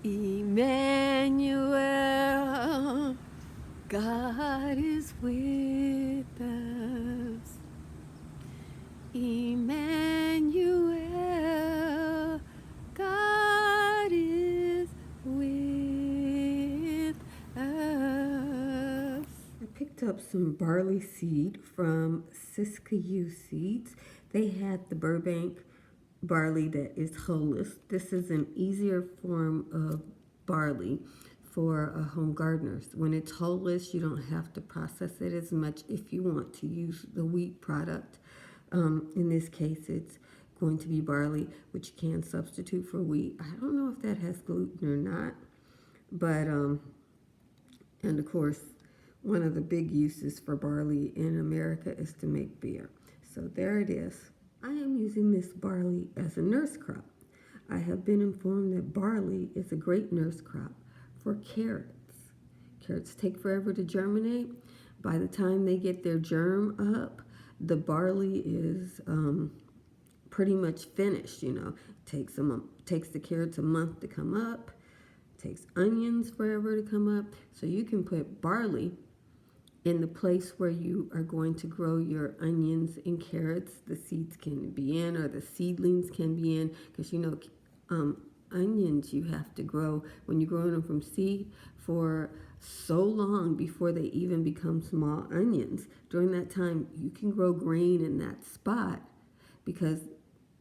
Emmanuel, God is with us. Emmanuel, God is with us. I picked up some barley seed from Siskiyou Seeds. They had the Burbank barley that is hulless. This is an easier form of barley for home gardeners. When it's hulless, you don't have to process it as much if you want to use the wheat product. In this case, it's going to be barley, which you can substitute for wheat. I don't know if that has gluten or not, but and of course, one of the big uses for barley in America is to make beer. So there it is. I am using this barley as a nurse crop. I have been informed that barley is a great nurse crop for carrots. Carrots take forever to germinate. By the time they get their germ up, the barley is pretty much finished. It takes the carrots a month to come up. It takes onions forever to come up. So you can put barley in the place where you are going to grow your onions and carrots. The seeds can be in, or the seedlings can be in, because onions you have to grow when you're growing them from seed for so long before they even become small onions. During that time, you can grow grain in that spot, because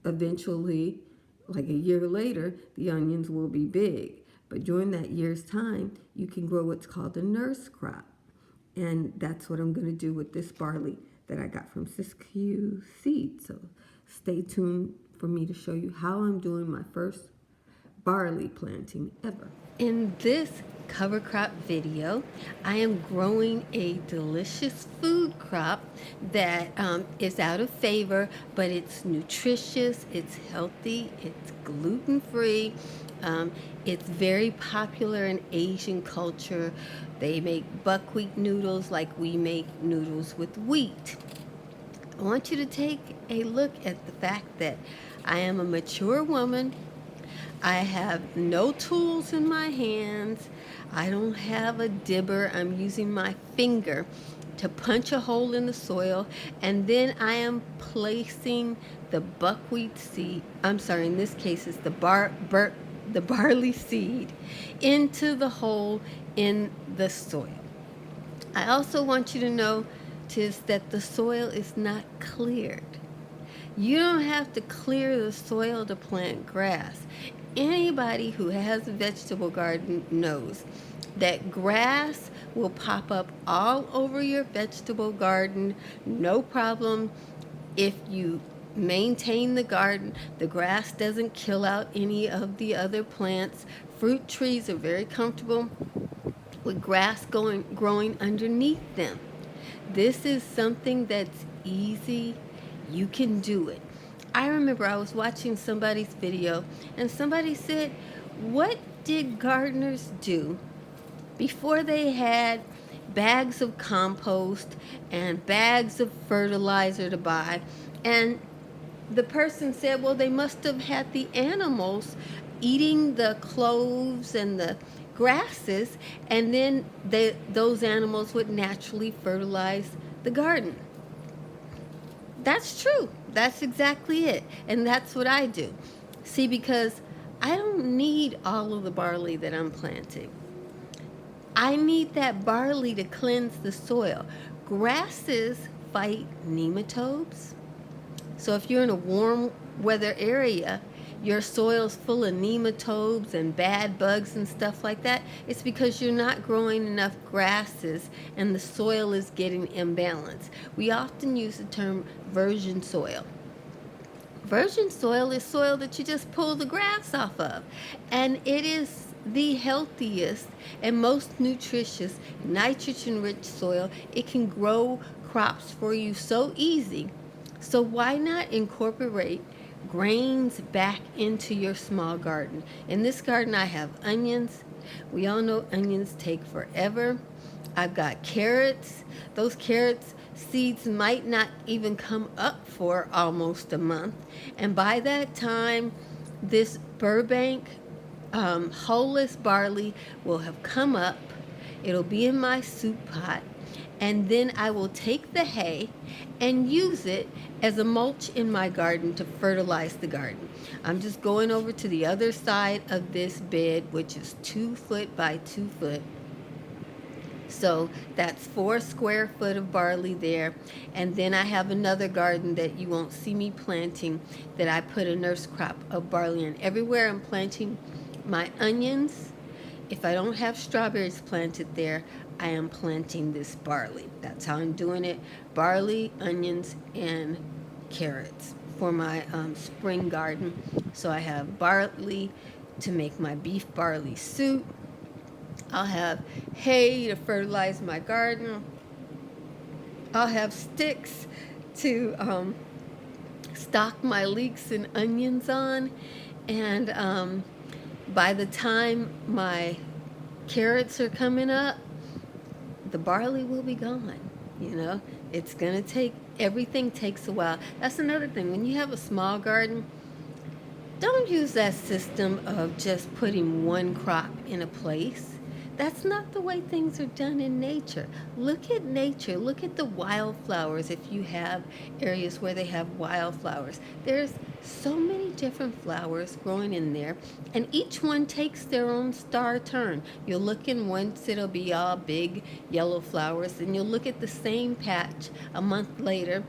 eventually, like a year later, the onions will be big. But during that year's time, you can grow what's called a nurse crop. And that's what I'm going to do with this barley that I got from Siskiyou Seeds. So stay tuned for me to show you how I'm doing my first barley planting ever. In this cover crop video, I am growing a delicious food crop that is out of favor, but it's nutritious, it's healthy, it's gluten-free. It's very popular in Asian culture. They make buckwheat noodles like we make noodles with wheat. I want you to take a look at the fact that I am a mature woman. I have no tools in my hands. I don't have a dibber. I'm using my finger to punch a hole in the soil, and then I am placing the buckwheat seed, in this case it's the barley seed, into the hole in the soil. I also want you to notice that the soil is not cleared. You don't have to clear the soil to plant grass. Anybody who has a vegetable garden knows that grass will pop up all over your vegetable garden, no problem. If you maintain the garden, the grass doesn't kill out any of the other plants. Fruit trees are very comfortable with grass growing underneath them. This is something that's easy. You can do it. I remember I was watching somebody's video, and somebody said, what did gardeners do before they had bags of compost and bags of fertilizer to buy? And the person said, well, they must have had the animals eating the cloves and the grasses, and then those animals would naturally fertilize the garden. That's true. That's exactly it. And that's what I do. See, because I don't need all of the barley that I'm planting. I need that barley to cleanse the soil. Grasses fight nematodes. So if you're in a warm weather area, your soil's full of nematodes and bad bugs and stuff like that, it's because you're not growing enough grasses and the soil is getting imbalanced. We often use the term virgin soil. Virgin soil is soil that you just pull the grass off of, and it is the healthiest and most nutritious, nitrogen-rich soil. It can grow crops for you so easy. So why not incorporate grains back into your small garden? In this garden, I have onions. We all know onions take forever. I've got carrots. Those carrots seeds might not even come up for almost a month. And by that time, this Burbank Hulless barley will have come up. It'll be in my soup pot. And then I will take the hay and use it as a mulch in my garden to fertilize the garden. I'm just going over to the other side of this bed, which is 2 foot by 2 foot. So that's 4 square foot of barley there. And then I have another garden that you won't see me planting that I put a nurse crop of barley in. Everywhere I'm planting my onions, if I don't have strawberries planted there, I am planting this barley. That's how I'm doing it. Barley, onions, and carrots for my spring garden. So I have barley to make my beef barley soup. I'll have hay to fertilize my garden. I'll have sticks to stock my leeks and onions on. And by the time my carrots are coming up, the barley will be gone. You know, it's going to take, everything takes a while. That's another thing. When you have a small garden, don't use that system of just putting one crop in a place. That's not the way things are done in nature. Look at nature. Look at the wildflowers if you have areas where they have wildflowers. There's so many different flowers growing in there, and each one takes their own star turn. You'll look in once, it'll be all big yellow flowers, and you'll look at the same patch a month later,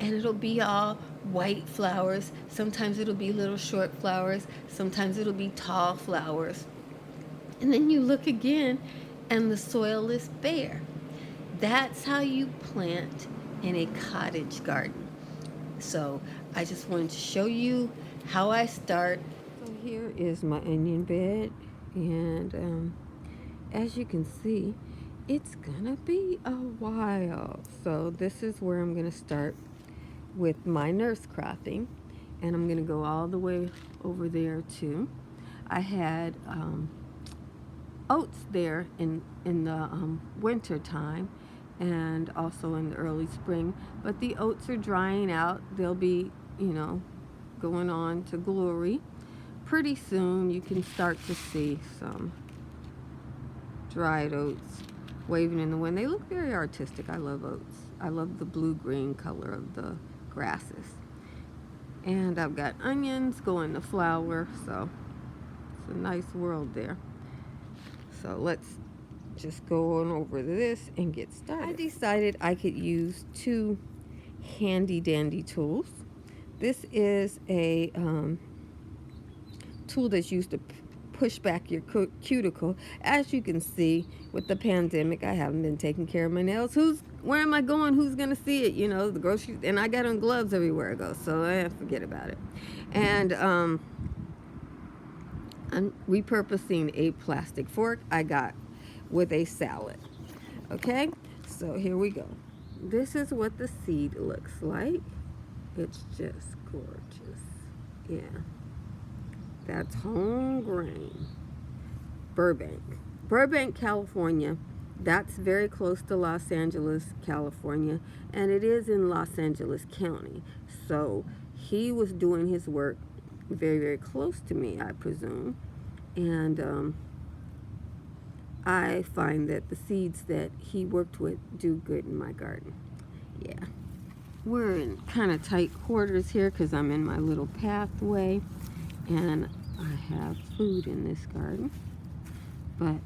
and it'll be all white flowers. Sometimes it'll be little short flowers. Sometimes it'll be tall flowers. And then you look again and the soil is bare. That's how you plant in a cottage garden. So I just wanted to show you how I start. So here is my onion bed, and as you can see, it's gonna be a while. So this is where I'm gonna start with my nurse cropping, and I'm gonna go all the way over there too. I had oats there in the winter time and also in the early spring, but the oats are drying out. They'll be, you know, going on to glory pretty soon. You can start to see some dried oats waving in the wind. They look very artistic. I love oats. I love the blue-green color of the grasses. And I've got onions going to flower, so it's a nice world there. So let's just go on over this and get started. I decided I could use 2 handy dandy tools. This is a tool that's used to push back your cuticle. As you can see, with the pandemic, I haven't been taking care of my nails. Where am I going? Who's gonna see it? You know, the grocery, and I got on gloves everywhere I go, so I forget about it. And I'm repurposing a plastic fork I got with a salad. Okay, so here we go. This is what the seed looks like. It's just gorgeous. Yeah, that's home grain. Burbank, California. That's very close to Los Angeles, California, and it is in Los Angeles County. So he was doing his work very, very close to me, I presume. And I find that the seeds that he worked with do good in my garden. Yeah. We're in kind of tight quarters here because I'm in my little pathway, and I have food in this garden. But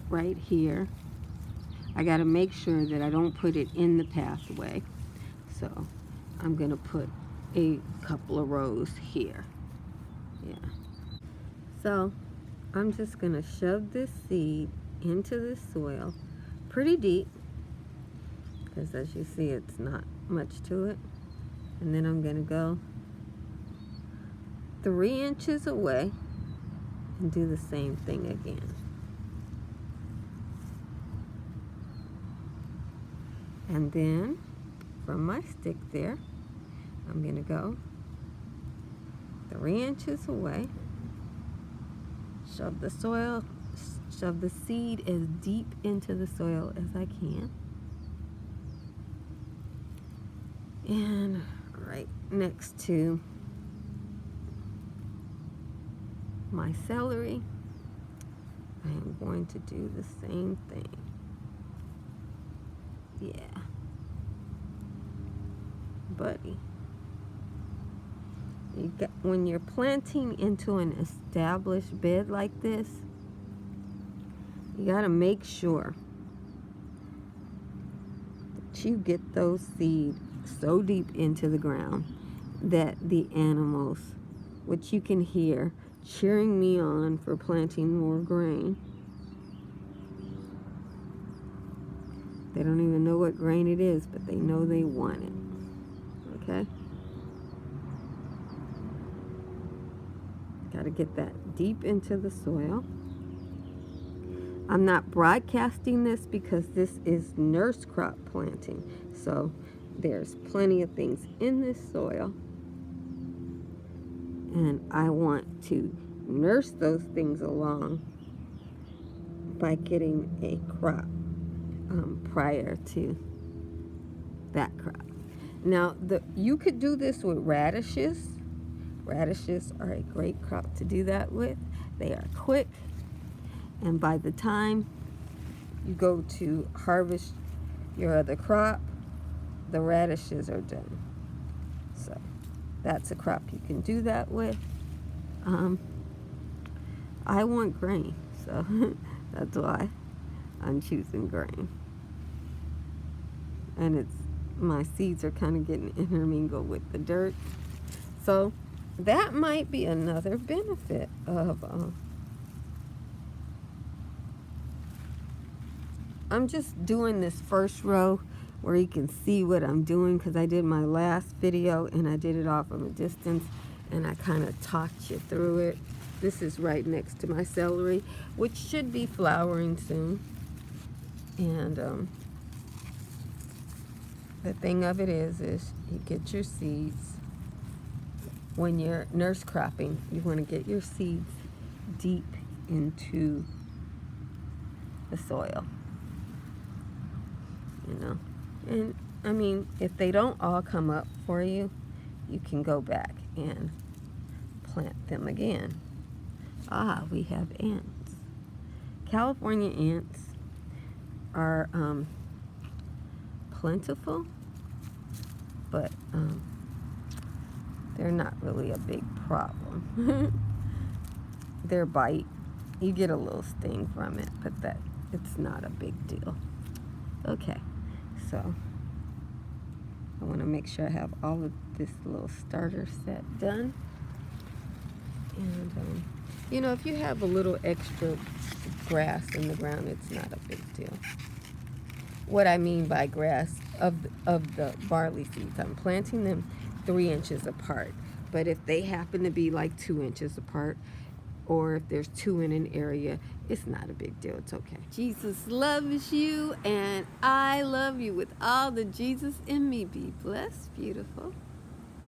right here, I got to make sure that I don't put it in the pathway. So I'm going to put a couple of rows here. Yeah. So I'm just going to shove this seed into the soil pretty deep, because as you see, it's not much to it. And then I'm going to go 3 inches away and do the same thing again. And then from my stick there, I'm going to go 3 inches away, shove the seed as deep into the soil as I can. And right next to my celery, I am going to do the same thing. Yeah. Buddy. When you're planting into an established bed like this, you got to make sure that you get those seeds so deep into the ground that the animals, which you can hear cheering me on for planting more grain, they don't even know what grain it is, but they know they want it. Okay? Got to get that deep into the soil. I'm not broadcasting this because this is nurse crop planting. So there's plenty of things in this soil. And I want to nurse those things along by getting a crop prior to that crop. Now, you could do this with radishes. Radishes are a great crop to do that with. They are quick. And by the time you go to harvest your other crop, the radishes are done. So that's a crop you can do that with. I want grain, so that's why I'm choosing grain. And my seeds are kind of getting intermingled with the dirt. So that might be another benefit of I'm just doing this first row where you can see what I'm doing, because I did my last video and I did it off from a distance and I kind of talked you through it. This is right next to my celery, which should be flowering soon. And the thing of it is you get your seeds. When you're nurse cropping, you want to get your seeds deep into the soil. You know, and I mean, if they don't all come up for you, you can go back and plant them again. We have ants. California ants are plentiful, but they're not really a big problem. Their bite, you get a little sting from it, but it's not a big deal. Okay, so I want to make sure I have all of this little starter set done. And you know, if you have a little extra grass in the ground, it's not a big deal. What I mean by grass of the barley seeds, I'm planting them 3 inches apart. But if they happen to be like 2 inches apart, or if there's 2 in an area, it's not a big deal. It's okay. Jesus loves you, and I love you with all the Jesus in me. Be blessed, beautiful.